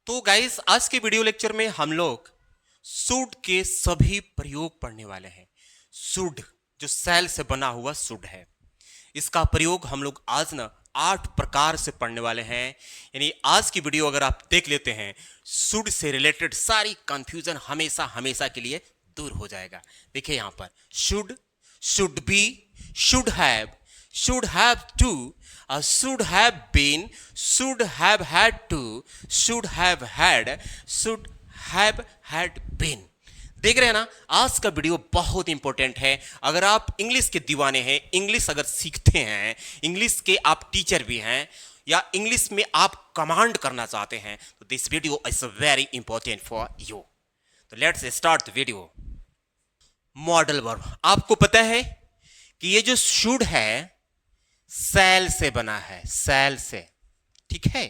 तो गाइस आज के वीडियो लेक्चर में हम लोग शुड के सभी प्रयोग पढ़ने वाले हैं। शुड जो सेल से बना हुआ शुड है, इसका प्रयोग हम लोग आज ना 8 प्रकार से पढ़ने वाले हैं। यानी आज की वीडियो अगर आप देख लेते हैं, शुड से रिलेटेड सारी कंफ्यूजन हमेशा हमेशा के लिए दूर हो जाएगा। देखिए यहाँ पर should, should be, should have to, should have been, should have had to, should have had, should have had been। देख रहे हैं ना, आज का वीडियो बहुत इंपॉर्टेंट है। अगर आप इंग्लिश के दीवाने हैं, इंग्लिश अगर सीखते हैं, इंग्लिश के आप टीचर भी हैं या इंग्लिश में आप कमांड करना चाहते हैं, तो this video is very important for you. तो let's start the video. Modal verb, आपको पता है कि ये जो शुड है सेल से बना है, सेल से, ठीक है।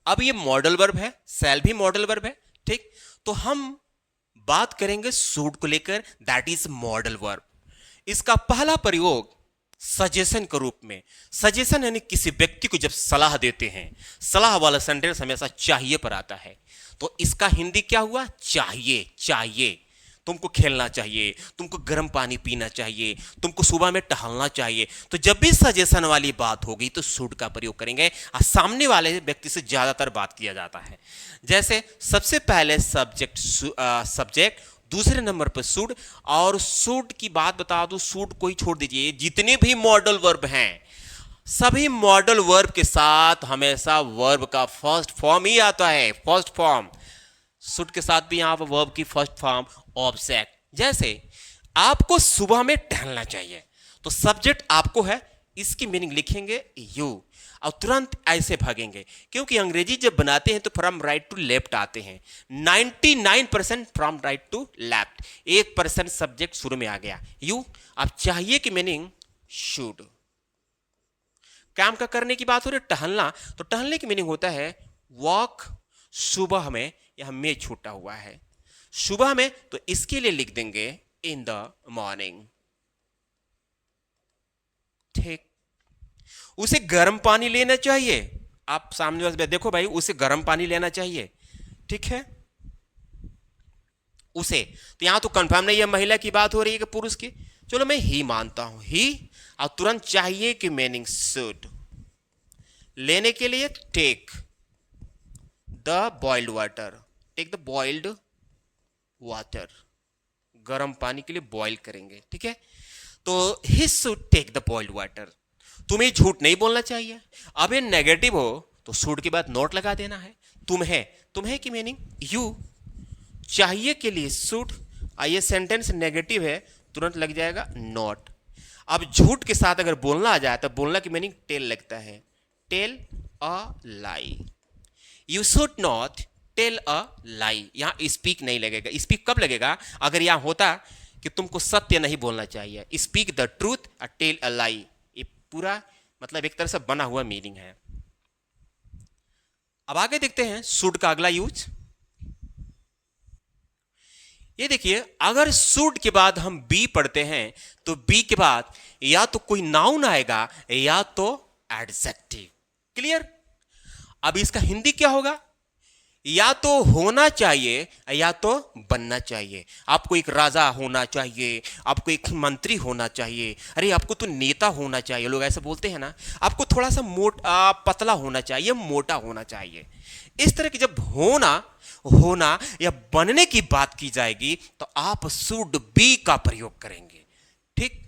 अब ये मॉडल वर्ब है, सेल भी मॉडल वर्ब है, ठीक। तो हम बात करेंगे शुड को लेकर, दैट इज मॉडल वर्ब। इसका पहला प्रयोग सजेशन के रूप में, सजेशन यानी किसी व्यक्ति को जब सलाह देते हैं, सलाह वाला सेंटेंस हमेशा चाहिए पर आता है। तो इसका हिंदी क्या हुआ? चाहिए, चाहिए। तुमको खेलना चाहिए, तुमको गर्म पानी पीना चाहिए, तुमको सुबह में टहलना चाहिए। तो जब भी सजेशन वाली बात होगी तो शुड का प्रयोग करेंगे। सामने वाले व्यक्ति से ज्यादातर बात किया जाता है। जैसे सबसे पहले सब्जेक्ट, दूसरे नंबर पर शुड, और शुड की बात बता दूं, शुड को ही छोड़ दीजिए, जितने भी मॉडल वर्ब हैं सभी मॉडल वर्ब के साथ हमेशा वर्ब का फर्स्ट फॉर्म ही आता है, फर्स्ट फॉर्म। शुड के साथ भी यहां पर वर्ब की फर्स्ट फॉर्म ऑब्जेक्ट। जैसे आपको सुबह में टहलना चाहिए, तो सब्जेक्ट आपको है, इसकी मीनिंग लिखेंगे यू, और तुरंत ऐसे भागेंगे, क्योंकि अंग्रेजी जब बनाते हैं तो फ्रॉम राइट टू लेफ्ट आते हैं। 99% from right to left, 1% subject शुरू में आ गया यू। अब चाहिए की मीनिंग शुड। काम का करने की बात हो रही है, टहलना, तो टहलने की मीनिंग होता है वॉक। सुबह में, यह में छूटा हुआ है, सुबह में, तो इसके लिए लिख देंगे इन द मॉर्निंग, ठीक। उसे गर्म पानी लेना चाहिए, आप सामने वाले देखो भाई, उसे गर्म पानी लेना चाहिए, ठीक है। उसे, तो यहां तो कंफर्म नहीं है महिला की बात हो रही है कि पुरुष की, चलो मैं ही मानता हूं ही। और तुरंत चाहिए कि मीनिंग शुड, लेने के लिए take the boiled water, take the boiled water, गर्म पानी के लिए बॉईल करेंगे, ठीक है। तो he should take the boiled water. तुम्हें झूठ नहीं बोलना चाहिए। अब ये नेगेटिव हो तो शुड के बाद नॉट लगा देना है। तुम्हें, तुम्हें की मीनिंग यू, चाहिए के लिए शुड, ये सेंटेंस नेगेटिव है, तुरंत लग जाएगा नॉट। अब झूठ के साथ अगर बोलना आ जाए तो बोलना की मीनिंग टेल लगता है, tell a lie. You should not tell a lie, यहां स्पीक नहीं लगेगा। स्पीक कब लगेगा? अगर यहां होता कि तुमको सत्य नहीं बोलना चाहिए, speak the truth, tell a lie, ये पूरा मतलब एक तरह से बना हुआ मीनिंग है। अब आगे देखते हैं शुड का अगला यूज। ये देखिए, अगर शुड के बाद हम बी पढ़ते हैं तो बी के बाद या तो कोई नाउन आएगा या तो एडजेक्टिव। क्लियर? अब इसका हिंदी क्या होगा? या तो होना चाहिए या तो बनना चाहिए। आपको एक राजा होना चाहिए, आपको एक मंत्री होना चाहिए, अरे आपको तो नेता होना चाहिए, लोग ऐसे बोलते हैं ना। आपको थोड़ा सा पतला होना चाहिए, मोटा होना चाहिए। इस तरह की जब होना या बनने की बात की जाएगी तो आप शुड बी का प्रयोग करेंगे, ठीक।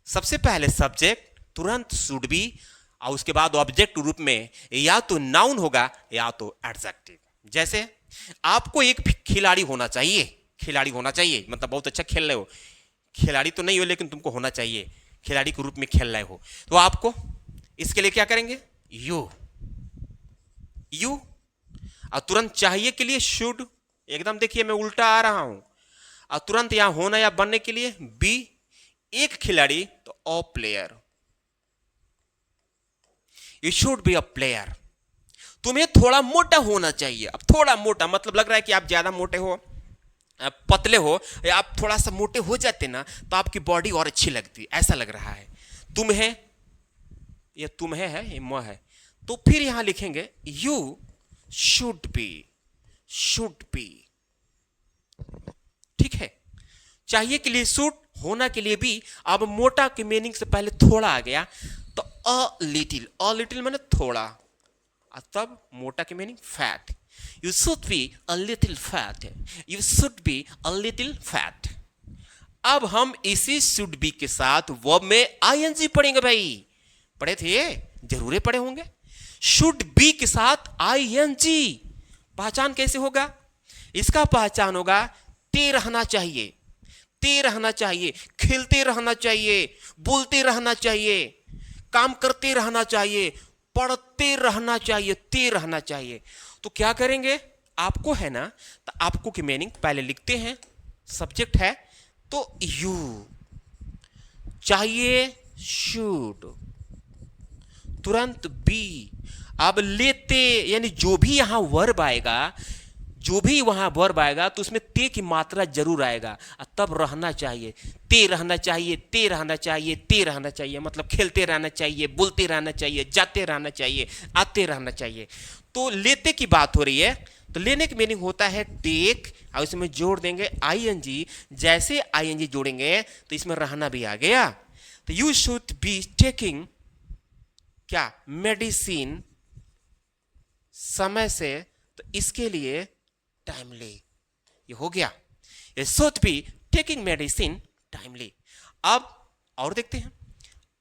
सबसे पहले सब्जेक्ट, तुरंत शुड बी, और उसके बाद ऑब्जेक्ट रूप में या तो नाउन होगा या तो एडजेक्टिव। जैसे आपको एक खिलाड़ी होना चाहिए, खिलाड़ी होना चाहिए मतलब बहुत अच्छा खेल रहे हो, खिलाड़ी तो नहीं हो लेकिन तुमको होना चाहिए, खिलाड़ी के रूप में खेल रहे हो, तो आपको इसके लिए क्या करेंगे? You, you. और तुरंत चाहिए के लिए शुड, एकदम देखिए मैं उल्टा आ रहा हूं। और तुरंत यहां होना या बनने के लिए बी, एक खिलाड़ी तो a player, you should be a player. तुम्हें थोड़ा मोटा होना चाहिए। अब थोड़ा मोटा मतलब लग रहा है कि आप ज्यादा मोटे हो, पतले हो, या आप थोड़ा सा मोटे हो जाते ना तो आपकी बॉडी और अच्छी लगती, ऐसा लग रहा है। तुम्हें, ये तुम्हें है, ये म है, तो फिर यहां लिखेंगे you should be, should be. ठीक है, चाहिए के लिए शुड, होना के लिए भी। अब मोटा के मीनिंग से पहले थोड़ा आ गया तो अ लिटिल माने थोड़ा, और तब मोटा के meaning fat. You should be a little fat, you should be a little fat. अब हम इसी शुड बी के साथ वर्ब में आईएनजी पढ़ेंगे भाई। पढ़े थे ये, जरूर पढ़े होंगे। शुड बी के साथ आईएनजी पहचान कैसे होगा? इसका पहचान होगा ते रहना चाहिए, ते रहना चाहिए, खेलते रहना चाहिए, बोलते रहना चाहिए, काम करते रहना चाहिए, पढ़ते रहना चाहिए, ते रहना चाहिए। तो क्या करेंगे? आपको है ना, तो आपको की मीनिंग पहले लिखते हैं। सब्जेक्ट है तो यू, चाहिए शुड, तुरंत बी। अब लेते यानी जो भी यहां वर्ब आएगा, जो भी वहां वर्ब आएगा तो उसमें ते की मात्रा जरूर आएगा, तब रहना चाहिए, ते रहना चाहिए, ते रहना चाहिए, ते रहना चाहिए। मतलब खेलते रहना चाहिए, बोलते रहना चाहिए, जाते रहना चाहिए, आते रहना चाहिए। तो लेते की बात हो रही है, तो लेने की मीनिंग होता है टेक, और इसमें जोड़ देंगे आईएनजी। जैसे आईएनजी जोड़ेंगे तो इसमें रहना भी आ गया। तो यू शुड बी टेकिंग क्या? मेडिसिन, समय से, तो इसके लिए टाइमली, ये हो गया। ये should be taking medicine timely. अब और देखते हैं,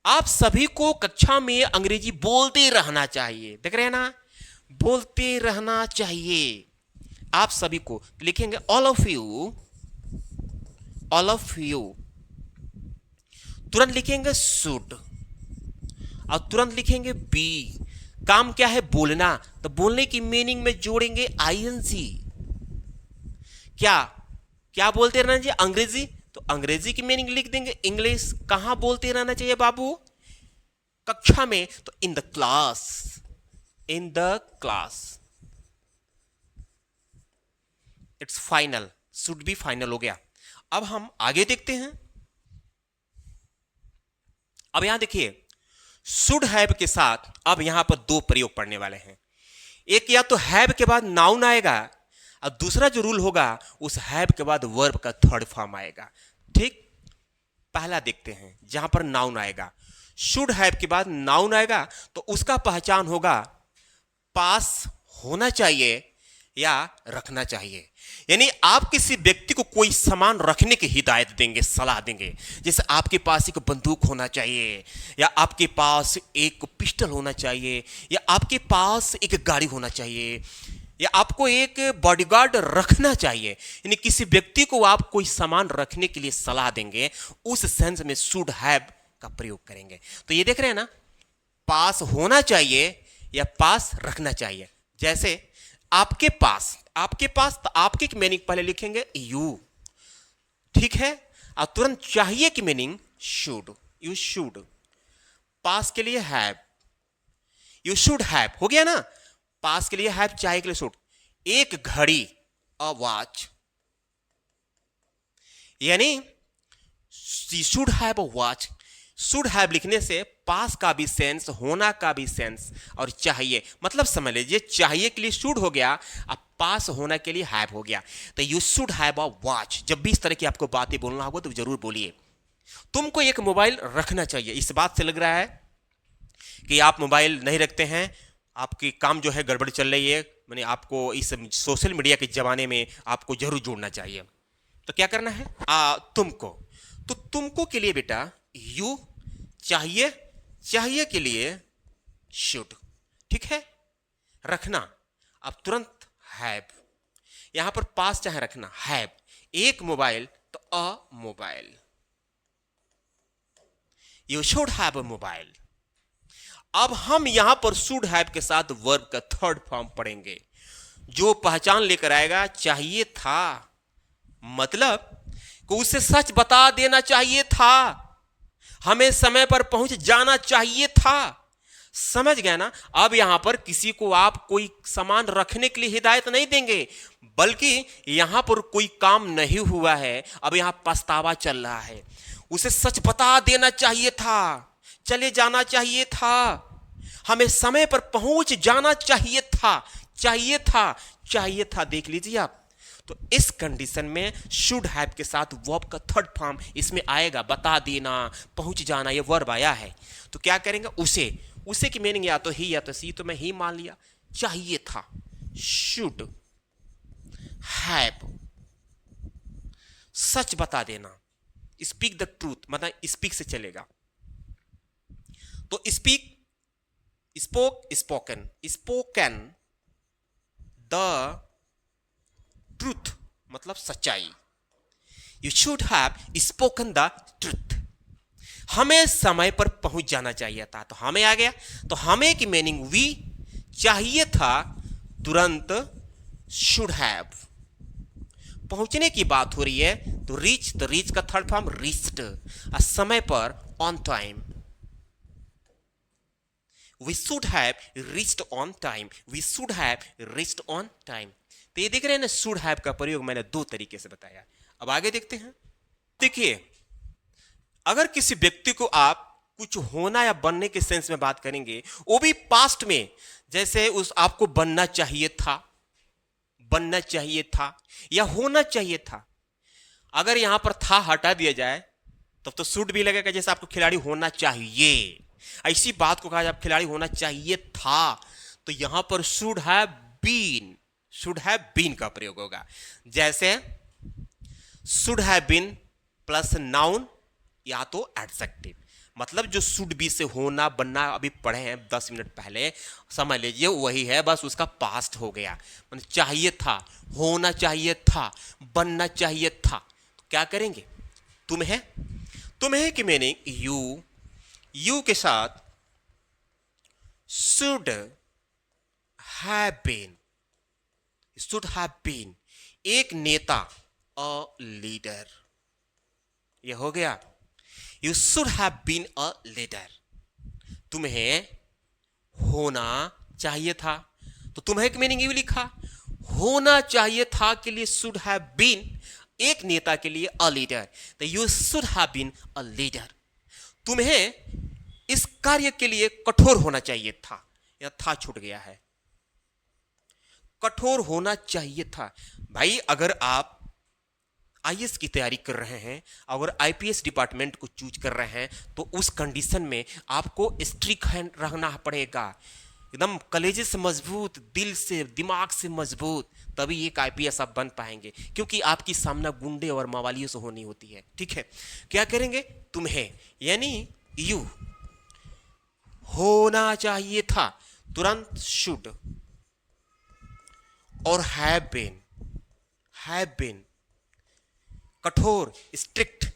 आप सभी को कक्षा में अंग्रेजी बोलते रहना चाहिए। देख रहे हैं ना, बोलते रहना चाहिए आप सभी को। लिखेंगे all of you, all of you. तुरंत लिखेंगे शुड, और तुरंत लिखेंगे बी। काम क्या है? बोलना, तो बोलने की मीनिंग में जोड़ेंगे आईएनजी। क्या क्या बोलते रहना चाहिए? अंग्रेजी, तो अंग्रेजी की मीनिंग लिख देंगे इंग्लिश। कहां बोलते रहना चाहिए बाबू? कक्षा में, तो in the class, in the class. It's final, should be final हो गया। अब हम आगे देखते हैं। अब यहां देखिए, शुड हैव के साथ अब यहां पर दो प्रयोग पढ़ने वाले हैं। एक या तो हैव के बाद नाउन आएगा, और दूसरा जो रूल होगा उस हैव के बाद वर्ब का थर्ड फॉर्म आएगा। ठीक, पहला देखते हैं जहां पर नाउन आएगा। शुड हैव के बाद नाउन आएगा तो उसका पहचान होगा पास होना चाहिए या रखना चाहिए। यानी आप किसी व्यक्ति को कोई सामान रखने की हिदायत देंगे, सलाह देंगे। जैसे आपके पास एक बंदूक होना चाहिए, या आपके पास एक पिस्टल होना चाहिए, या आपके पास एक गाड़ी होना चाहिए, या आपको एक बॉडीगार्ड रखना चाहिए। यानी किसी व्यक्ति को आप कोई सामान रखने के लिए सलाह देंगे, उस सेंस में शुड हैव का प्रयोग करेंगे। तो ये देख रहे हैं ना, पास होना चाहिए या पास रखना चाहिए। जैसे आपके पास, आपके पास, तो आपके की मीनिंग पहले लिखेंगे यू। ठीक है, और तुरंत चाहिए की मीनिंग शुड, यू शुड। पास के लिए हैव, यू शुड हैव हो गया ना। पास के लिए हैव, चाहिए के लिए शुड। एक घड़ी, अ वॉच, यानी should have a watch. Should have लिखने से पास का भी सेंस, होना का भी सेंस, और चाहिए मतलब समझ लीजिए, चाहिए के लिए शुड हो गया, अब पास होना के लिए हैव हो गया। तो you should have a watch. जब भी इस तरह की आपको बातें बोलना होगा तो जरूर बोलिए। तुमको एक मोबाइल रखना चाहिए। इस बात से लग रहा है कि आप मोबाइल नहीं रखते हैं, आपकी काम जो है गड़बड़ चल रही है। मैंने आपको इस सोशल मीडिया के ज़माने में आपको जरूर जुड़ना चाहिए। तो क्या करना है? तुमको, तो तुमको के लिए बेटा यू, चाहिए, चाहिए के लिए शुड। ठीक है, रखना, अब तुरंत हैव। यहां पर पास चाहे रखना, हैव। एक मोबाइल तो अ mobile, you should have a mobile. अब हम यहां पर शुड हैव के साथ वर्ब का थर्ड फॉर्म पढ़ेंगे, जो पहचान लेकर आएगा चाहिए था। मतलब को उसे सच बता देना चाहिए था, हमें समय पर पहुंच जाना चाहिए था। समझ गए ना? अब यहां पर किसी को आप कोई सामान रखने के लिए हिदायत नहीं देंगे, बल्कि यहां पर कोई काम नहीं हुआ है, अब यहां पछतावा चल रहा है। उसे सच बता देना चाहिए था, चले जाना चाहिए था, हमें समय पर पहुंच जाना चाहिए था। चाहिए था, देख लीजिए आप। तो इस कंडीशन में शुड हैव के साथ वर्ब का थर्ड फॉर्म इसमें आएगा, बता देना, पहुंच जाना, ये वर्ब आया है। तो क्या करेंगे, उसे की मीनिंग या तो ही या तो सी, तो मैं ही मान लिया। चाहिए था, शुड हैव, सच बता देना, स्पीक द ट्रूथ, मतलब स्पीक से चलेगा। तो speak, spoke, spoken, spoken the truth मतलब सच्चाई। You should have spoken the truth, हमें समय पर पहुंच जाना चाहिए था, तो हमें आ गया। तो हमें की मीनिंग वी, चाहिए था तुरंत, शुड हैव, पहुंचने की बात हो रही है तो रीच, तो रीच का थर्ड फॉर्म रीच्ड, समय पर, on time. We should have reached on time, we should have reached on time. तो ये देख रहे हैं ना, शुड हैव का प्रयोग मैंने दो तरीके से बताया। अब आगे देखते हैं। देखिए, अगर किसी व्यक्ति को आप कुछ होना या बनने के सेंस में बात करेंगे, वो भी पास्ट में, जैसे उस आपको बनना चाहिए था या होना चाहिए था, अगर यहां पर था हटा दिया जाए तब तो शुड भी लगेगा, जैसे आपको खिलाड़ी होना चाहिए, ऐसी बात को कहा जाए आप खिलाड़ी होना चाहिए था, तो यहां पर शुड हैव बीन का प्रयोग होगा। जैसे should have been plus noun या तो एडजेक्टिव, मतलब जो शुड बी से होना बनना अभी पढ़े हैं 10 मिनट पहले, समझ लीजिए वही है, बस उसका पास्ट हो गया। मतलब चाहिए था, होना चाहिए था, बनना चाहिए था, तो क्या करेंगे, तुम्हें की मीनिंग यू के साथ शुड हैव बीन, एक नेता, अ लीडर, ये हो गया। You should have been a leader, तुम्हें होना चाहिए था, तो तुम्हें की मीनिंग यू लिखा, होना चाहिए था के लिए शुड हैव बीन, एक नेता के लिए अ लीडर, तो you should have been a leader. तुम्हें इस कार्य के लिए कठोर होना चाहिए था, या था छूट गया है, कठोर होना चाहिए था। भाई अगर आप आईएएस की तैयारी कर रहे हैं, अगर आईपीएस डिपार्टमेंट को चूज कर रहे हैं, तो उस कंडीशन में आपको स्ट्रिक्ट रहना पड़ेगा, एकदम कलेजे से मजबूत, दिल से, दिमाग से मजबूत, तभी एक आईपीएस आप बन पाएंगे, क्योंकि आपकी सामना गुंडे और मवालियों से होनी होती है। ठीक है, क्या करेंगे, तुम्हें यानी यू, होना चाहिए था, तुरंत शुड, और हैव बीन कठोर, स्ट्रिक्ट,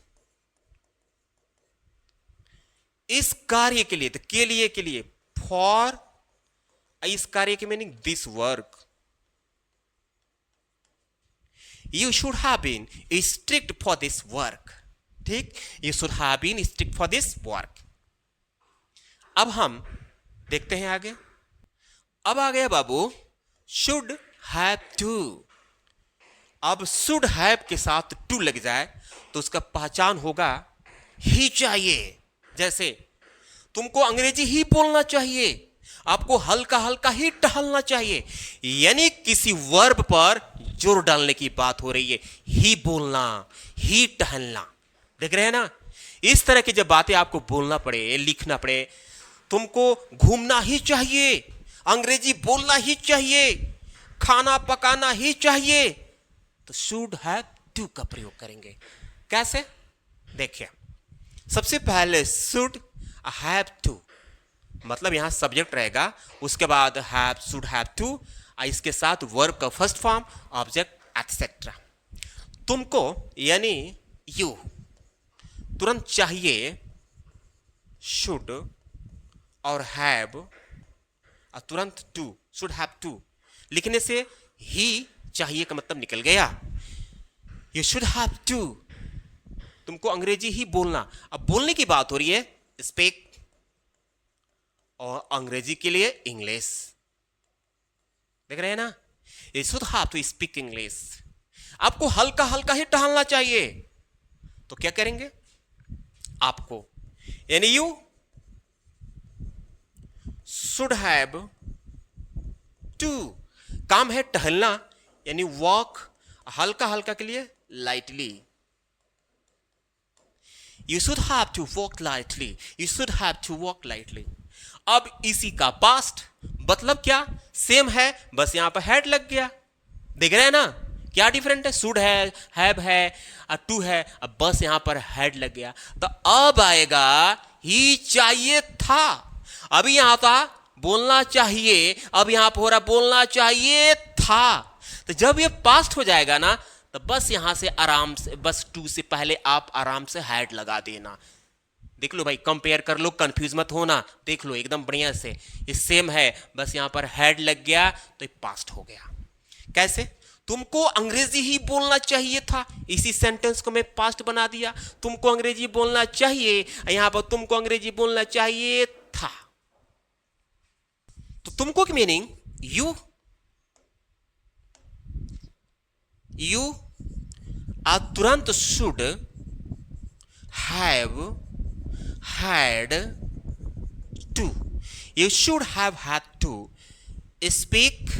इस कार्य के लिए, तो के लिए फॉर, इस कार्य की meaning this work, you should have been strict for this work. ठीक, you should have been strict for this work. अब हम देखते हैं आगे। अब आ गया बाबू शुड हैव टू। अब शुड हैव के साथ टू लग जाए तो उसका पहचान होगा ही चाहिए। जैसे तुमको अंग्रेजी ही बोलना चाहिए, आपको हल्का हल्का ही टहलना चाहिए, यानी किसी वर्ब पर जोर डालने की बात हो रही है, ही बोलना, ही टहलना। देख रहे हैं ना, इस तरह की जब बातें आपको बोलना पड़े, लिखना पड़े, तुमको घूमना ही चाहिए, अंग्रेजी बोलना ही चाहिए, खाना पकाना ही चाहिए, तो शुड हैव टू का प्रयोग करेंगे। कैसे, देखिए, सबसे पहले शुड हैव टू, मतलब यहां सब्जेक्ट रहेगा, उसके बाद हैव, शुड हैव टू, इसके साथ वर्ब का फर्स्ट फॉर्म, ऑब्जेक्ट एक्सेट्रा। तुमको यानी यू तुरंत चाहिए, शुड और हैव, और तुरंत टू, शुड हैव टू लिखने से ही चाहिए का मतलब निकल गया। यू शुड हैव टू, तुमको अंग्रेजी ही बोलना। अब बोलने की बात हो रही है, स्पीक, और अंग्रेजी के लिए इंग्लिश। देख रहे हैं ना, you should have to speak English. आपको हल्का हल्का ही टहलना चाहिए, तो क्या करेंगे, आपको यानी यू शुड हैव टू काम है टहलना, यानी वॉक, हल्का हल्का के लिए lightly. You should have to walk lightly, you should have to walk lightly. अब इसी का पास्ट मतलब क्या, सेम है, बस यहां पर हैड लग गया। देख रहे हैं ना क्या डिफरेंट है, शुड है, हैव है, टू है, अब बस यहां पर हैड लग गया। तो अब आएगा ही चाहिए था, अभी यहां था बोलना चाहिए, अब यहां पर हो रहा बोलना चाहिए था। तो जब ये पास्ट हो जाएगा ना, तो बस यहां से आराम से, बस टू से पहले आप आराम से हैड लगा देना। देख लो भाई, कंपेयर कर लो, कंफ्यूज मत होना, देख लो एकदम बढ़िया से, ये सेम है, बस यहां पर हैड लग गया तो ये पास्ट हो गया। कैसे, तुमको अंग्रेजी ही बोलना चाहिए था, इसी सेंटेंस को मैं पास्ट बना दिया। तुमको अंग्रेजी बोलना चाहिए, यहां पर तुमको अंग्रेजी बोलना चाहिए था। तो तुमको की मीनिंग यू तुरंत should have had to, you should have had to speak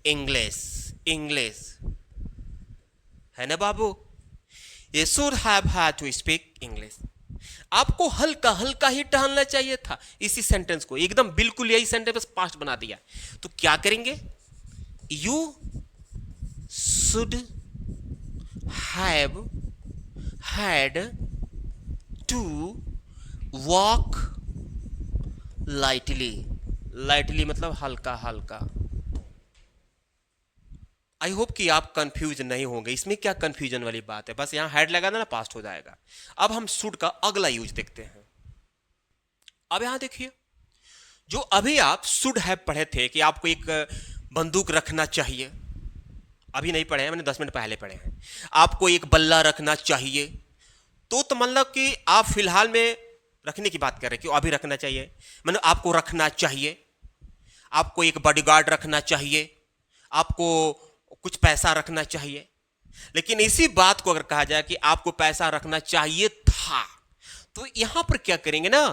English है ना बाबू, you should have had to speak English. आपको हल्का हल्का ही टहलना चाहिए था, इसी सेंटेंस को एकदम बिल्कुल यही सेंटेंस पास्ट बना दिया। तो क्या करेंगे, you should have had to walk lightly, lightly मतलब हल्का हल्का। आई होप कि आप कंफ्यूज नहीं होंगे, इसमें क्या कंफ्यूजन वाली बात है, बस यहां हैड लगा ना पास्ट हो जाएगा। अब हम शुड का अगला यूज देखते हैं। अब यहां देखिए, जो अभी आप शुड हैव पढ़े थे कि आपको एक बंदूक रखना चाहिए, अभी नहीं पढ़े हैं, मैंने 10 मिनट पहले पढ़े हैं। आपको एक बल्ला रखना चाहिए, तो मतलब कि आप फिलहाल में रखने की बात कर रहे हैं, क्यों अभी रखना चाहिए, मतलब आपको रखना चाहिए, आपको एक बॉडीगार्ड रखना चाहिए, आपको कुछ पैसा रखना चाहिए। लेकिन इसी बात को अगर कहा जाए कि आपको पैसा रखना चाहिए था, तो यहां पर क्या करेंगे ना,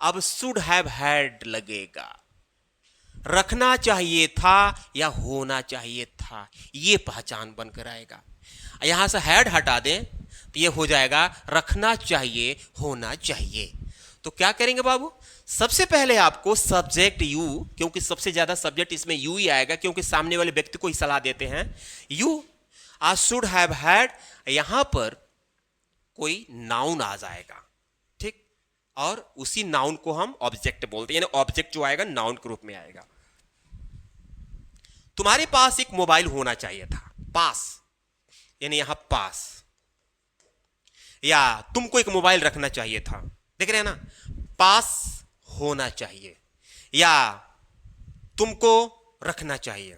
अब शुड हैव हैड लगेगा। रखना चाहिए था या होना चाहिए था, यह पहचान बनकर आएगा। यहां से हैड हटा दें तो यह हो जाएगा रखना चाहिए, होना चाहिए। तो क्या करेंगे बाबू, सबसे पहले आपको सब्जेक्ट यू, क्योंकि सबसे ज्यादा सब्जेक्ट इसमें यू ही आएगा, क्योंकि सामने वाले व्यक्ति को ही सलाह देते हैं। यू आज शुड हैव हैड, यहां पर कोई नाउन आ जाएगा, ठीक, और उसी नाउन को हम ऑब्जेक्ट बोलते हैं, यानी ऑब्जेक्ट जो आएगा नाउन के रूप में आएगा। तुम्हारे पास एक मोबाइल होना चाहिए था, पास, यानी यहां पास, या तुमको एक मोबाइल रखना चाहिए था, देख रहे हैं ना, पास होना चाहिए, या तुमको रखना चाहिए।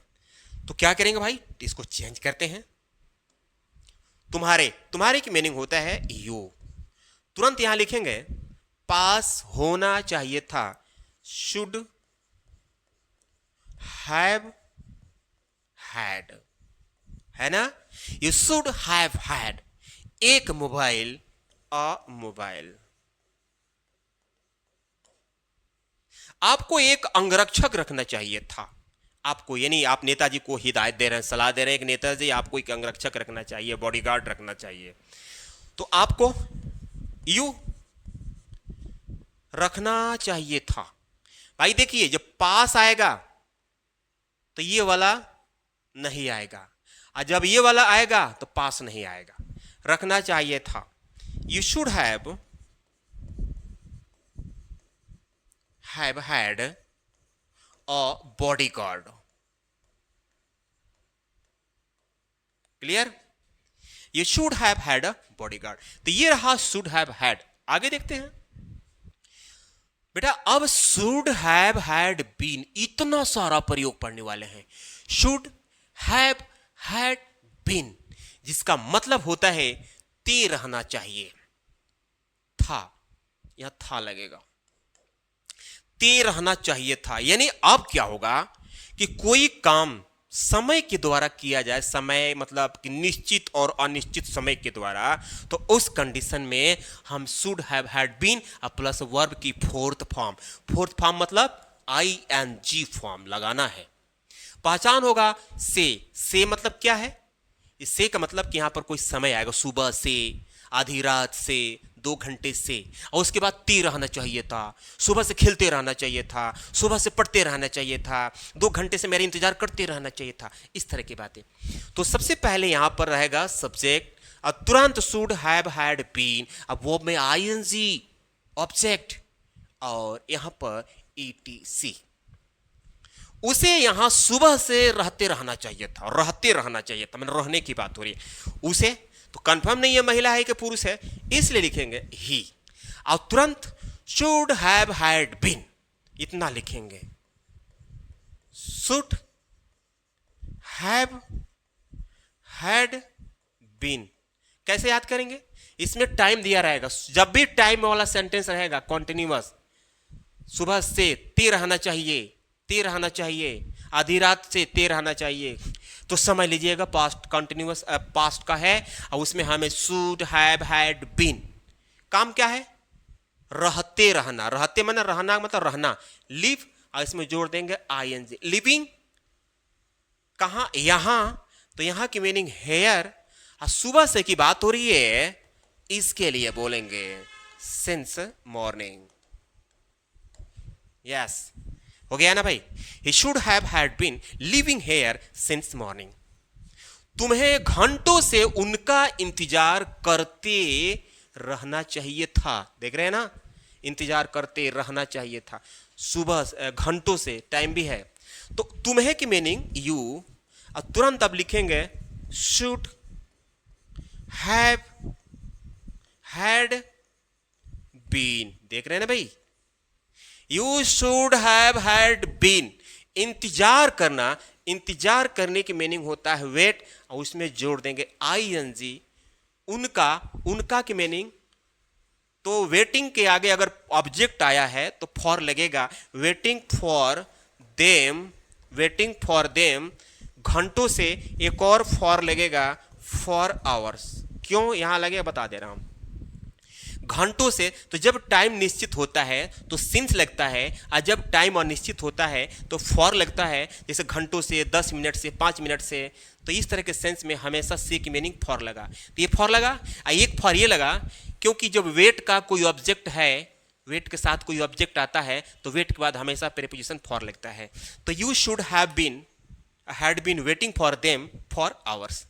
तो क्या करेंगे भाई, इसको चेंज करते हैं। तुम्हारे की मीनिंग होता है यू, तुरंत यहां लिखेंगे पास होना चाहिए था, शुड हैव हैड, है ना, यू शुड हैव हैड एक मोबाइल, अ मोबाइल। आपको एक अंगरक्षक रखना चाहिए था, आपको, यानी आप नेताजी को हिदायत दे रहे हैं, सलाह दे रहे हैं कि नेताजी आपको एक अंगरक्षक रखना चाहिए, बॉडीगार्ड रखना चाहिए। तो आपको यू रखना चाहिए था। भाई देखिए, जब पास आएगा तो ये वाला नहीं आएगा, और जब ये वाला आएगा तो पास नहीं आएगा। रखना चाहिए था, you should have had a bodyguard. Clear, you should have had a bodyguard. तो ये रहा शुड हैव हैड। आगे देखते हैं बेटा, अब शुड हैव हैड बीन, इतना सारा प्रयोग पढ़ने वाले हैं। शुड हैव हैड बीन, जिसका मतलब होता है ते रहना चाहिए था, यह था लगेगा, ते रहना चाहिए था। यानी अब क्या होगा कि कोई काम समय के द्वारा किया जाए, समय मतलब कि निश्चित और अनिश्चित समय के द्वारा, तो उस कंडीशन में हम should have had been plus verb की फोर्थ फॉर्म मतलब ING फॉर्म लगाना है। पहचान होगा से मतलब क्या है? इस से का मतलब कि यहां पर कोई समय आएगा, सुबह से, आधी रात से, 2 घंटे से, और उसके बाद ती रहना चाहिए था, सुबह से खेलते रहना चाहिए था, सुबह से पढ़ते रहना चाहिए था, 2 घंटे से मेरा इंतजार करते रहना चाहिए था, इस तरह की बातें। तो सबसे पहले यहां पर रहेगा सब्जेक्ट, तुरंत शुड हैव हैड बीन, अब वो में आईएनजी ऑब्जेक्ट और यहां पर ईटीसी। उसे यहां सुबह से रहते रहना चाहिए था, रहते रहना चाहिए था, मतलब रहने की बात हो रही है। उसे तो कंफर्म नहीं है महिला है कि पुरुष है, इसलिए लिखेंगे ही। और तुरंत शुड हैव हैड बीन, इतना लिखेंगे, शुड हैव हैड बीन। कैसे याद करेंगे? इसमें टाइम दिया रहेगा, जब भी टाइम वाला सेंटेंस रहेगा कॉन्टिन्यूअस, सुबह से ते रहना चाहिए, ते रहना चाहिए, आधी रात से ते रहना चाहिए, तो समझ लीजिएगा पास्ट कंटिन्यूअस पास्ट का है, और उसमें हमें शुड हैव हैड बीन। काम क्या है? रहते रहना, रहते मतलब रहना, मतलब रहना, लिव, और इसमें जोड़ देंगे आईएनजी, लिविंग। कहां? यहां, तो यहां की मीनिंग हेयर, और सुबह से की बात हो रही है, इसके लिए बोलेंगे सिंस मॉर्निंग। यस, हो गया ना भाई? He should have had been living here since morning. तुम्हें घंटों से उनका इंतजार करते रहना चाहिए था। देख रहे हैं ना, इंतजार करते रहना चाहिए था, सुबह घंटों से, टाइम भी है। तो तुम्हें की मीनिंग यू, और तुरंत अब लिखेंगे शुड हैव हैड बीन। देख रहे हैं ना भाई, you should have had been, इंतजार करना, इंतजार करने की मीनिंग होता है वेट, और उसमें जोड़ देंगे आईएनजी, उनका, उनका की मीनिंग, तो वेटिंग के आगे अगर ऑब्जेक्ट आया है तो फॉर लगेगा, waiting for them, waiting for them, घंटों से एक और फॉर लगेगा, फॉर आवर्स। क्यों यहां लगेगा बता दे रहा हूं, घंटों से, तो जब टाइम निश्चित होता है तो सिंस लगता है, और जब टाइम अनिश्चित होता है तो फॉर लगता है, जैसे घंटों से, 10 मिनट से, 5 मिनट से, तो इस तरह के सेंस में हमेशा से की मीनिंग फॉर लगा। तो ये फॉर लगा, एक फॉर ये लगा क्योंकि जब वेट का कोई ऑब्जेक्ट है, वेट के साथ कोई ऑब्जेक्ट आता है तो वेट के बाद हमेशा प्रीपोजिशन फॉर लगता है। तो you should have been, had been waiting for them for hours.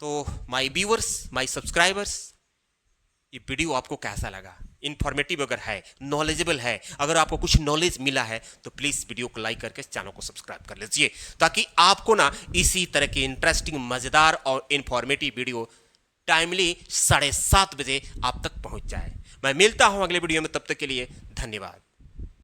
तो माय व्यूअर्स, माय सब्सक्राइबर्स, ये वीडियो आपको कैसा लगा? इन्फॉर्मेटिव अगर है, नॉलेजेबल है, अगर आपको कुछ नॉलेज मिला है तो प्लीज़ वीडियो को लाइक करके चैनल को सब्सक्राइब कर लीजिए, ताकि आपको ना इसी तरह के इंटरेस्टिंग, मज़ेदार और इन्फॉर्मेटिव वीडियो टाइमली 7:30 बजे आप तक पहुंच जाए। मैं मिलता हूं अगले वीडियो में, तब तक के लिए धन्यवाद।